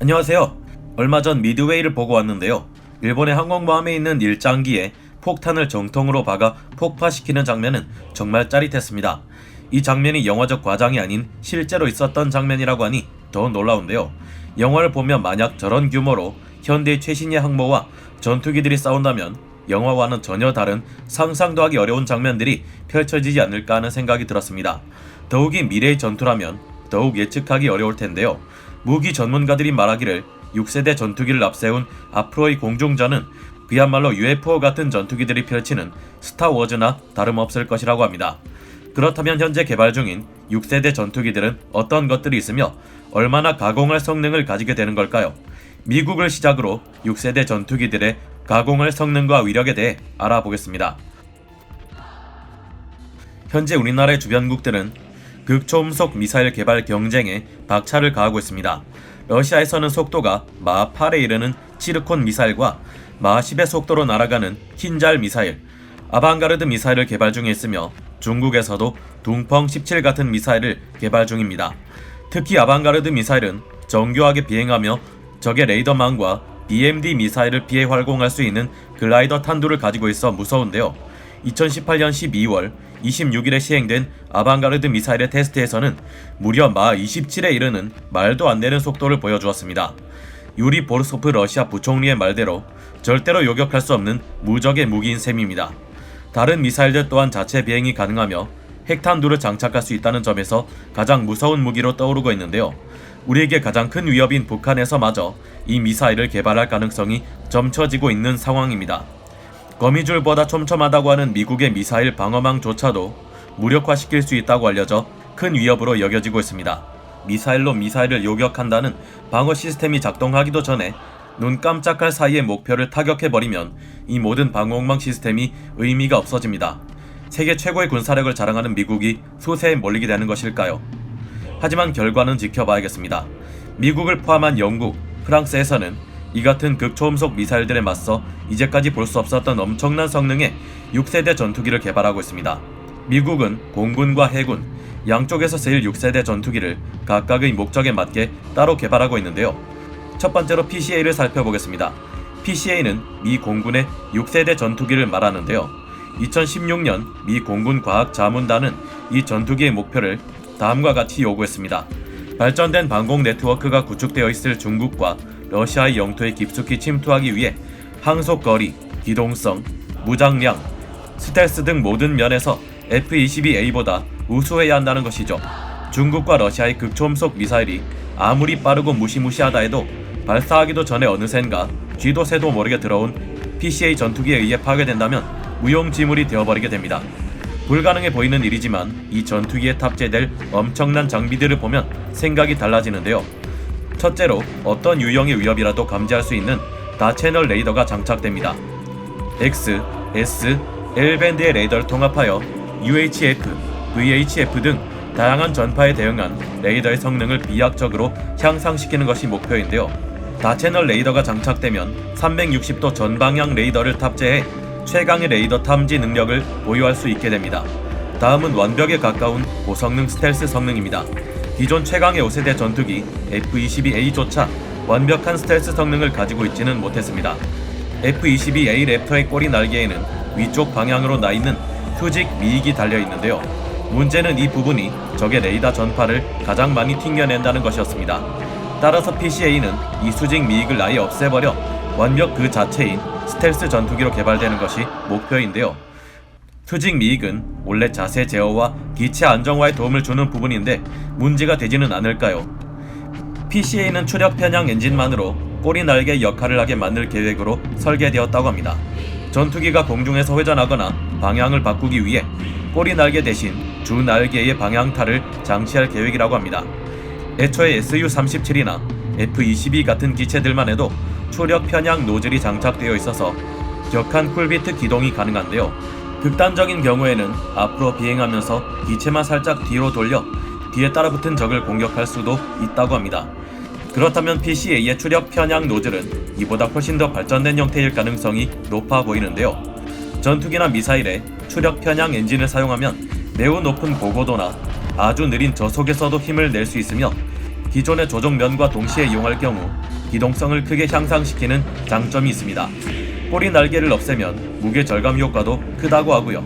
안녕하세요. 얼마 전 미드웨이를 보고 왔는데요. 일본의 항공모함에 있는 일장기에 폭탄을 정통으로 박아 폭파시키는 장면은 정말 짜릿했습니다. 이 장면이 영화적 과장이 아닌 실제로 있었던 장면이라고 하니 더 놀라운데요. 영화를 보면 만약 저런 규모로 현대의 최신의 항모와 전투기들이 싸운다면 영화와는 전혀 다른 상상도 하기 어려운 장면들이 펼쳐지지 않을까 하는 생각이 들었습니다. 더욱이 미래의 전투라면 더욱 예측하기 어려울 텐데요. 무기 전문가들이 말하기를 6세대 전투기를 앞세운 앞으로의 공중전은 그야말로 UFO 같은 전투기들이 펼치는 스타워즈나 다름없을 것이라고 합니다. 그렇다면 현재 개발 중인 6세대 전투기들은 어떤 것들이 있으며 얼마나 가공할 성능을 가지게 되는 걸까요? 미국을 시작으로 6세대 전투기들의 가공할 성능과 위력에 대해 알아보겠습니다. 현재 우리나라의 주변국들은 극초음속 미사일 개발 경쟁에 박차를 가하고 있습니다. 러시아에서는 속도가 마하 8에 이르는 치르콘 미사일과 마하 10의 속도로 날아가는 킨잘 미사일, 아방가르드 미사일을 개발 중에 있으며 중국에서도 둥펑 17 같은 미사일을 개발 중입니다. 특히 아방가르드 미사일은 정교하게 비행하며 적의 레이더망과 BMD 미사일을 피해 활공할 수 있는 글라이더 탄두를 가지고 있어 무서운데요. 2018년 12월 26일에 시행된 아방가르드 미사일의 테스트에서는 무려 마하 27에 이르는 말도 안 되는 속도를 보여주었습니다. 유리 보르소프 러시아 부총리의 말대로 절대로 요격할 수 없는 무적의 무기인 셈입니다. 다른 미사일들 또한 자체 비행이 가능하며 핵탄두를 장착할 수 있다는 점에서 가장 무서운 무기로 떠오르고 있는데요. 우리에게 가장 큰 위협인 북한에서마저 이 미사일을 개발할 가능성이 점쳐지고 있는 상황입니다. 거미줄보다 촘촘하다고 하는 미국의 미사일 방어망조차도 무력화시킬 수 있다고 알려져 큰 위협으로 여겨지고 있습니다. 미사일로 미사일을 요격한다는 방어 시스템이 작동하기도 전에 눈 깜짝할 사이에 목표를 타격해버리면 이 모든 방어망 시스템이 의미가 없어집니다. 세계 최고의 군사력을 자랑하는 미국이 수세에 몰리게 되는 것일까요? 하지만 결과는 지켜봐야겠습니다. 미국을 포함한 영국, 프랑스에서는 이 같은 극초음속 미사일들에 맞서 이제까지 볼 수 없었던 엄청난 성능의 6세대 전투기를 개발하고 있습니다. 미국은 공군과 해군, 양쪽에서 쓰일 6세대 전투기를 각각의 목적에 맞게 따로 개발하고 있는데요. 첫 번째로 PCA를 살펴보겠습니다. PCA는 미 공군의 6세대 전투기를 말하는데요. 2016년 미 공군 과학자문단은 이 전투기의 목표를 다음과 같이 요구했습니다. 발전된 방공 네트워크가 구축되어 있을 중국과 러시아의 영토에 깊숙이 침투하기 위해 항속거리, 기동성, 무장량, 스텔스 등 모든 면에서 F-22A보다 우수해야 한다는 것이죠. 중국과 러시아의 극초음속 미사일이 아무리 빠르고 무시무시하다 해도 발사하기도 전에 어느샌가 쥐도 새도 모르게 들어온 PCA 전투기에 의해 파괴된다면 무용지물이 되어버리게 됩니다. 불가능해 보이는 일이지만 이 전투기에 탑재될 엄청난 장비들을 보면 생각이 달라지는데요. 첫째로 어떤 유형의 위협이라도 감지할 수 있는 다채널 레이더가 장착됩니다. X, S, L밴드의 레이더를 통합하여 UHF, VHF 등 다양한 전파에 대응한 레이더의 성능을 비약적으로 향상시키는 것이 목표인데요. 다채널 레이더가 장착되면 360도 전방향 레이더를 탑재해 최강의 레이더 탐지 능력을 보유할 수 있게 됩니다. 다음은 완벽에 가까운 고성능 스텔스 성능입니다. 기존 최강의 5세대 전투기 F-22A조차 완벽한 스텔스 성능을 가지고 있지는 못했습니다. F-22A 랩터의 꼬리 날개에는 위쪽 방향으로 나 있는 수직 미익이 달려 있는데요. 문제는 이 부분이 적의 레이더 전파를 가장 많이 튕겨낸다는 것이었습니다. 따라서 PCA는 이 수직 미익을 아예 없애버려 완벽 그 자체인 스텔스 전투기로 개발되는 것이 목표인데요. 수직 미익은 원래 자세 제어와 기체 안정화에 도움을 주는 부분인데 문제가 되지는 않을까요? PCA는 추력 편향 엔진만으로 꼬리 날개 역할을 하게 만들 계획으로 설계되었다고 합니다. 전투기가 공중에서 회전하거나 방향을 바꾸기 위해 꼬리 날개 대신 주 날개의 방향타를 장치할 계획이라고 합니다. 애초에 Su-37이나 F-22 같은 기체들만 해도 추력 편향 노즐이 장착되어 있어서 격한 쿨비트 기동이 가능한데요. 극단적인 경우에는 앞으로 비행하면서 기체만 살짝 뒤로 돌려 뒤에 따라붙은 적을 공격할 수도 있다고 합니다. 그렇다면 PCA의 추력 편향 노즐은 이보다 훨씬 더 발전된 형태일 가능성이 높아 보이는데요. 전투기나 미사일에 추력 편향 엔진을 사용하면 매우 높은 고고도나 아주 느린 저속에서도 힘을 낼 수 있으며 기존의 조종면과 동시에 이용할 경우 기동성을 크게 향상시키는 장점이 있습니다. 꼬리 날개를 없애면 무게 절감 효과도 크다고 하고요.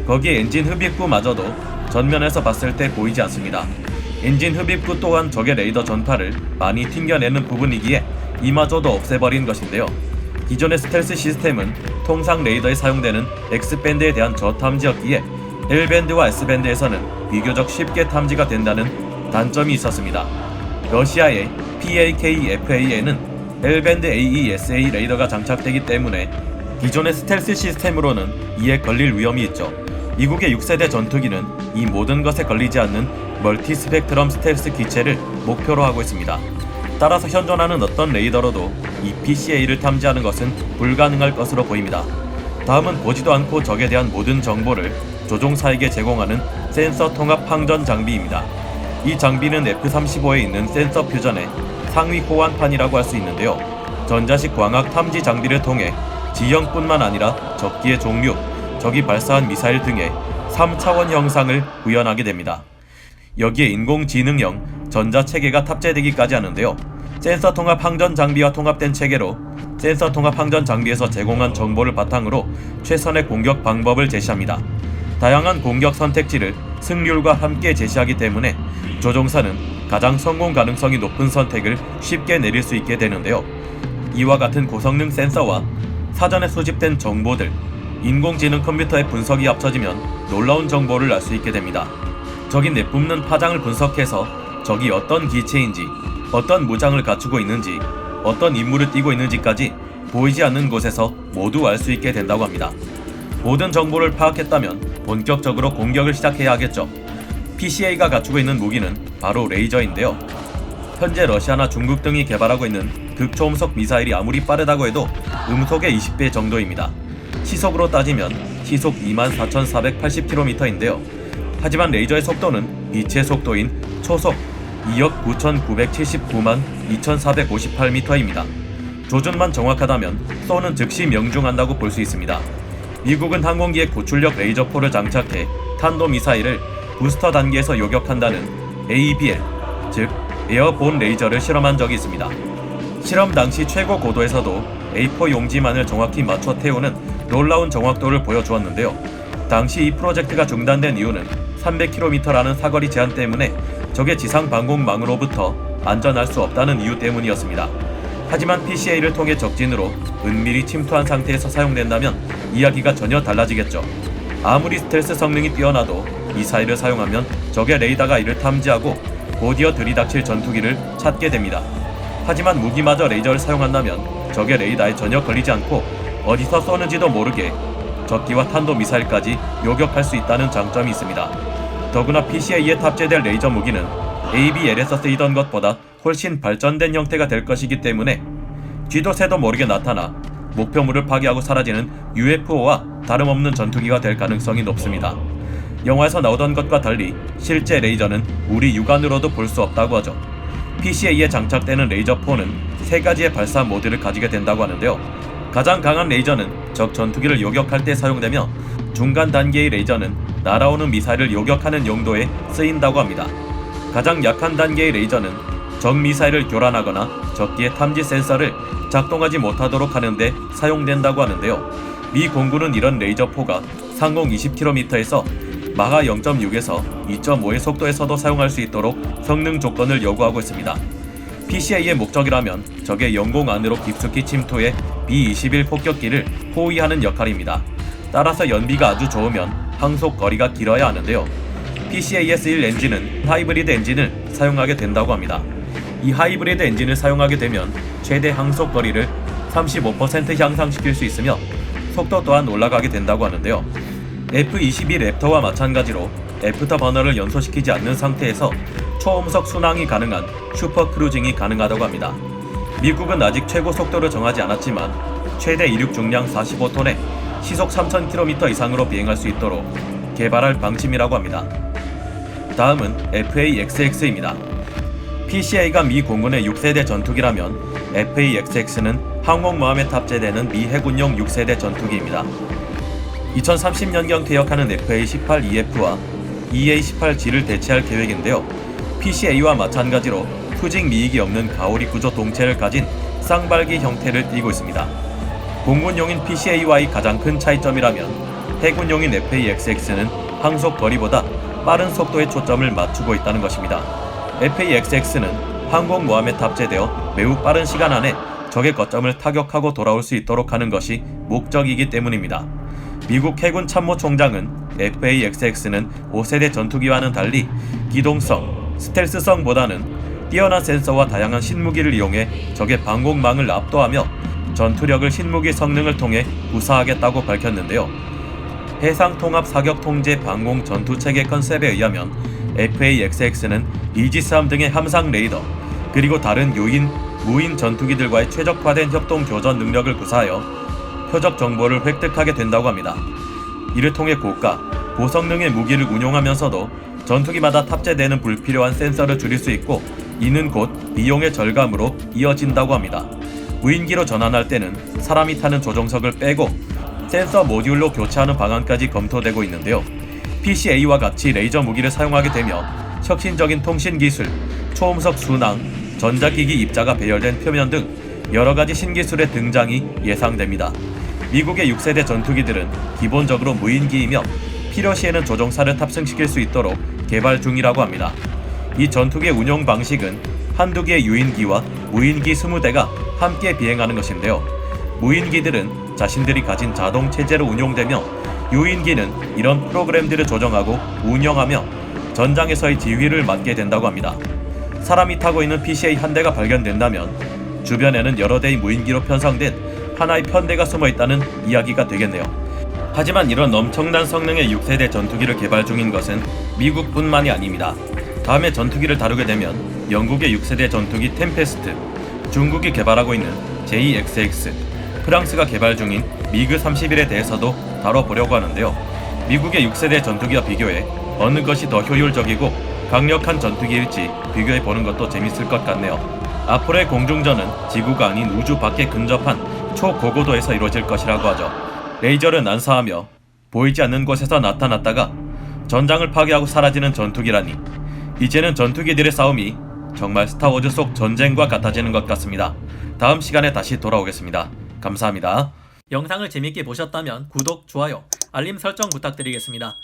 거기에 엔진 흡입구마저도 전면에서 봤을 때 보이지 않습니다. 엔진 흡입구 또한 적의 레이더 전파를 많이 튕겨내는 부분이기에 이마저도 없애버린 것인데요. 기존의 스텔스 시스템은 통상 레이더에 사용되는 X밴드에 대한 저탐지였기에 L밴드와 S밴드에서는 비교적 쉽게 탐지가 된다는 단점이 있었습니다. 러시아의 PAK-FA에는 L밴드 AESA 레이더가 장착되기 때문에 기존의 스텔스 시스템으로는 이에 걸릴 위험이 있죠. 미국의 6세대 전투기는 이 모든 것에 걸리지 않는 멀티 스펙트럼 스텔스 기체를 목표로 하고 있습니다. 따라서 현존하는 어떤 레이더로도 이 PCA를 탐지하는 것은 불가능할 것으로 보입니다. 다음은 보지도 않고 적에 대한 모든 정보를 조종사에게 제공하는 센서 통합 항전 장비입니다. 이 장비는 F-35에 있는 센서 퓨전의 상위 호환판이라고 할 수 있는데요. 전자식 광학 탐지 장비를 통해 지형뿐만 아니라 적기의 종류, 적이 발사한 미사일 등의 3차원 형상을 구현하게 됩니다. 여기에 인공지능형 전자체계가 탑재되기까지 하는데요. 센서 통합 항전 장비와 통합된 체계로 센서 통합 항전 장비에서 제공한 정보를 바탕으로 최선의 공격 방법을 제시합니다. 다양한 공격 선택지를 승률과 함께 제시하기 때문에 조종사는 가장 성공 가능성이 높은 선택을 쉽게 내릴 수 있게 되는데요. 이와 같은 고성능 센서와 사전에 수집된 정보들, 인공지능 컴퓨터의 분석이 합쳐지면 놀라운 정보를 알 수 있게 됩니다. 적이 내뿜는 파장을 분석해서 적이 어떤 기체인지, 어떤 무장을 갖추고 있는지, 어떤 임무를 띠고 있는지까지 보이지 않는 곳에서 모두 알 수 있게 된다고 합니다. 모든 정보를 파악했다면 본격적으로 공격을 시작해야 하겠죠. PCA가 갖추고 있는 무기는 바로 레이저인데요. 현재 러시아나 중국 등이 개발하고 있는 극초음속 미사일이 아무리 빠르다고 해도 음속의 20배 정도입니다. 시속으로 따지면 시속 24,480km인데요. 하지만 레이저의 속도는 빛의 속도인 초속 2억 9,979만 2,458m입니다. 조준만 정확하다면 쏘는 즉시 명중한다고 볼 수 있습니다. 미국은 항공기에 고출력 레이저포를 장착해 탄도미사일을 부스터 단계에서 요격한다는 ABL, 즉 에어본 레이저를 실험한 적이 있습니다. 실험 당시 최고 고도에서도 A4 용지만을 정확히 맞춰 태우는 놀라운 정확도를 보여주었는데요. 당시 이 프로젝트가 중단된 이유는 300km라는 사거리 제한 때문에 적의 지상 방공망으로부터 안전할 수 없다는 이유 때문이었습니다. 하지만 PCA를 통해 적진으로 은밀히 침투한 상태에서 사용된다면 이야기가 전혀 달라지겠죠. 아무리 스텔스 성능이 뛰어나도 미사일을 사용하면 적의 레이더가 이를 탐지하고 곧이어 들이닥칠 전투기를 찾게 됩니다. 하지만 무기마저 레이저를 사용한다면 적의 레이더에 전혀 걸리지 않고 어디서 쏘는지도 모르게 적기와 탄도미사일까지 요격할 수 있다는 장점이 있습니다. 더구나 PCA에 탑재될 레이저 무기는 ABL에서 쓰이던 것보다 훨씬 발전된 형태가 될 것이기 때문에 쥐도 새도 모르게 나타나 목표물을 파괴하고 사라지는 UFO와 다름없는 전투기가 될 가능성이 높습니다. 영화에서 나오던 것과 달리 실제 레이저는 우리 육안으로도 볼 수 없다고 하죠. PCA에 장착되는 레이저포는 3가지의 발사 모드를 가지게 된다고 하는데요. 가장 강한 레이저는 적 전투기를 요격할 때 사용되며 중간 단계의 레이저는 날아오는 미사일을 요격하는 용도에 쓰인다고 합니다. 가장 약한 단계의 레이저는 적 미사일을 교란하거나 적기의 탐지 센서를 작동하지 못하도록 하는데 사용된다고 하는데요. 미 공군은 이런 레이저포가 상공 20km에서 마하 0.6에서 2.5의 속도에서도 사용할 수 있도록 성능 조건을 요구하고 있습니다. PCA의 목적이라면 적의 영공 안으로 깊숙이 침투해 B-21 폭격기를 포위하는 역할입니다. 따라서 연비가 아주 좋으면 항속 거리가 길어야 하는데요. PCA에 쓰일 엔진은 하이브리드 엔진을 사용하게 된다고 합니다. 이 하이브리드 엔진을 사용하게 되면 최대 항속 거리를 35% 향상시킬 수 있으며 속도 또한 올라가게 된다고 하는데요. F-22 랩터와 마찬가지로 애프터버너를 연소시키지 않는 상태에서 초음속 순항이 가능한 슈퍼크루징이 가능하다고 합니다. 미국은 아직 최고 속도를 정하지 않았지만 최대 이륙 중량 45톤에 시속 3,000km 이상으로 비행할 수 있도록 개발할 방침이라고 합니다. 다음은 FA-XX입니다. PCA가 미 공군의 6세대 전투기라면 FA-XX는 항공모함에 탑재되는 미 해군용 6세대 전투기입니다. 2030년경 퇴역하는 FA-18EF와 EA-18G를 대체할 계획인데요. PCA와 마찬가지로 투직 미익이 없는 가오리 구조 동체를 가진 쌍발기 형태를 띠고 있습니다. 공군용인 PCA와의 가장 큰 차이점이라면 해군용인 FA-XX는 항속 거리보다 빠른 속도에 초점을 맞추고 있다는 것입니다. FA-XX는 항공모함에 탑재되어 매우 빠른 시간 안에 적의 거점을 타격하고 돌아올 수 있도록 하는 것이 목적이기 때문입니다. 미국 해군 참모총장은 FA-XX는 5세대 전투기와는 달리 기동성, 스텔스성보다는 뛰어난 센서와 다양한 신무기를 이용해 적의 방공망을 압도하며 전투력을 신무기 성능을 통해 구사하겠다고 밝혔는데요. 해상통합사격통제 방공 전투체계 컨셉에 의하면 FA-XX는 이지스함 등의 함상 레이더 그리고 다른 무인 전투기들과의 최적화된 협동 교전 능력을 구사하여 표적 정보를 획득하게 된다고 합니다. 이를 통해 고가, 고성능의 무기를 운용하면서도 전투기마다 탑재되는 불필요한 센서를 줄일 수 있고 이는 곧 비용의 절감으로 이어진다고 합니다. 무인기로 전환할 때는 사람이 타는 조종석을 빼고 센서 모듈로 교체하는 방안까지 검토되고 있는데요. PCA와 같이 레이저 무기를 사용하게 되며 혁신적인 통신 기술, 초음속 순항, 전자기기 입자가 배열된 표면 등 여러가지 신기술의 등장이 예상됩니다. 미국의 6세대 전투기들은 기본적으로 무인기이며 필요시에는 조종사를 탑승시킬 수 있도록 개발 중이라고 합니다. 이 전투기의 운용 방식은 한두 개의 유인기와 무인기 20대가 함께 비행하는 것인데요. 무인기들은 자신들이 가진 자동 체제로 운용되며 유인기는 이런 프로그램들을 조정하고 운영하며 전장에서의 지휘를 맡게 된다고 합니다. 사람이 타고 있는 PCA 한 대가 발견된다면 주변에는 여러 대의 무인기로 편성된 하나의 편대가 숨어 있다는 이야기가 되겠네요. 하지만 이런 엄청난 성능의 6세대 전투기를 개발 중인 것은 미국뿐만이 아닙니다. 다음에 전투기를 다루게 되면 영국의 6세대 전투기 템페스트, 중국이 개발하고 있는 JXX, 프랑스가 개발 중인 미그 31에 대해서도 다뤄보려고 하는데요. 미국의 6세대 전투기와 비교해 어느 것이 더 효율적이고 강력한 전투기일지 비교해보는 것도 재밌을 것 같네요. 앞으로의 공중전은 지구가 아닌 우주 밖에 근접한 초고고도에서 이루어질 것이라고 하죠. 레이저를 난사하며 보이지 않는 곳에서 나타났다가 전장을 파괴하고 사라지는 전투기라니 이제는 전투기들의 싸움이 정말 스타워즈 속 전쟁과 같아지는 것 같습니다. 다음 시간에 다시 돌아오겠습니다. 감사합니다. 영상을 재밌게 보셨다면 구독, 좋아요, 알림 설정 부탁드리겠습니다.